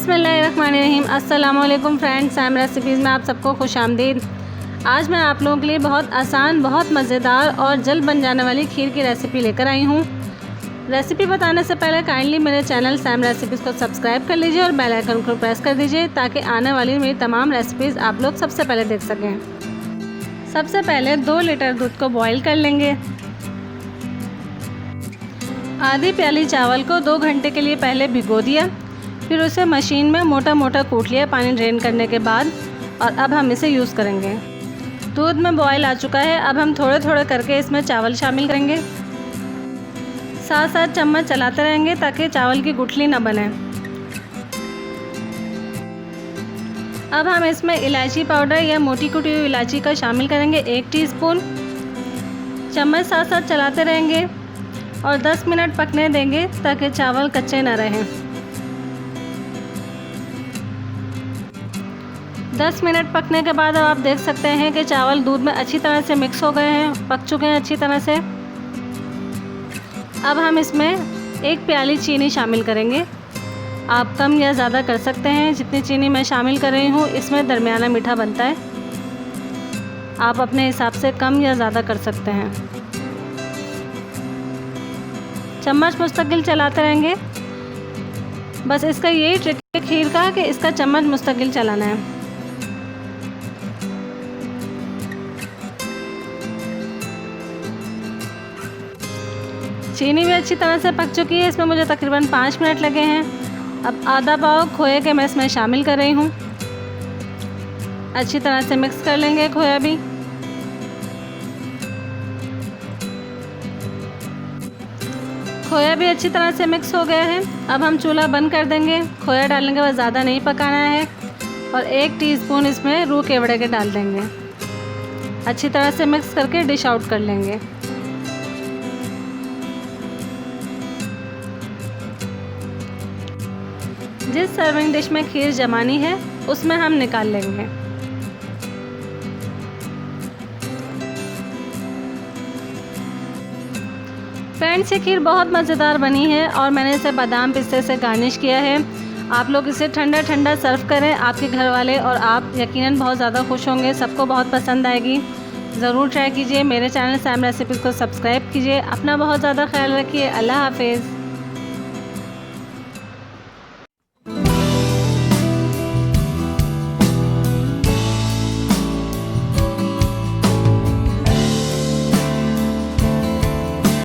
बिस्मिल्लाहिर्रहमानिर्रहीम। अस्सलाम वालेकुम फ्रेंड्स, सैम रेसिपीज़ में आप सबको खुश आमदीद। आज मैं आप लोगों के लिए बहुत आसान, बहुत मज़ेदार और जल्द बन जाने वाली खीर की रेसिपी लेकर आई हूँ। रेसिपी बताने से पहले काइंडली मेरे चैनल सैम रेसिपीज़ को सब्सक्राइब कर लीजिए और बेल आइकन को प्रेस कर दीजिए ताकि आने वाली मेरी तमाम रेसिपीज़ आप लोग सबसे पहले देख सकें। सबसे पहले 2 लीटर दूध को बॉईल कर लेंगे। आधी प्याली चावल को 2 घंटे के लिए पहले भिगो दिया, फिर उसे मशीन में मोटा मोटा कूट लिया पानी ड्रेन करने के बाद, और अब हम इसे यूज़ करेंगे। दूध में बॉयल आ चुका है। अब हम थोड़े थोड़े करके इसमें चावल शामिल करेंगे। साथ साथ चम्मच चलाते रहेंगे ताकि चावल की गुठली ना बने। अब हम इसमें इलायची पाउडर या मोटी कुटी हुई इलायची का शामिल करेंगे 1 टीस्पून। चम्मच साथ साथ चलाते रहेंगे और 10 मिनट पकने देंगे ताकि चावल कच्चे ना रहें। 10 मिनट पकने के बाद अब आप देख सकते हैं कि चावल दूध में अच्छी तरह से मिक्स हो गए हैं, पक चुके हैं अच्छी तरह से। अब हम इसमें 1 प्याली चीनी शामिल करेंगे। आप कम या ज़्यादा कर सकते हैं। जितनी चीनी मैं शामिल कर रही हूँ इसमें दरमियाना मीठा बनता है। आप अपने हिसाब से कम या ज़्यादा कर सकते हैं। चम्मच मुस्तकिल चलाते रहेंगे। बस इसका यही ट्रिक है खीर का कि इसका चम्मच मुस्तकिल चलाना है। चीनी भी अच्छी तरह से पक चुकी है। इसमें मुझे तकरीबन 5 मिनट लगे हैं। अब आधा पाव खोए के मैं इसमें शामिल कर रही हूँ। अच्छी तरह से मिक्स कर लेंगे खोया भी। खोया भी अच्छी तरह से मिक्स हो गया है। अब हम चूल्हा बंद कर देंगे। खोया डालने के बाद ज़्यादा नहीं पकाना है और 1 टीस्पून इसमें रूह केवड़े के डाल देंगे। अच्छी तरह से मिक्स करके डिश आउट कर लेंगे। जिस सर्विंग डिश में खीर जमानी है उसमें हम निकाल लेंगे। फ्रेंड्स, ये खीर बहुत मज़ेदार बनी है और मैंने इसे बादाम पिस्ते से गार्निश किया है। आप लोग इसे ठंडा ठंडा सर्व करें। आपके घर वाले और आप यकीनन बहुत ज़्यादा खुश होंगे। सबको बहुत पसंद आएगी। ज़रूर ट्राई कीजिए। मेरे चैनल सैम रेसिपीज़ को सब्सक्राइब कीजिए। अपना बहुत ज़्यादा ख्याल रखिए। अल्लाह हाफिज़।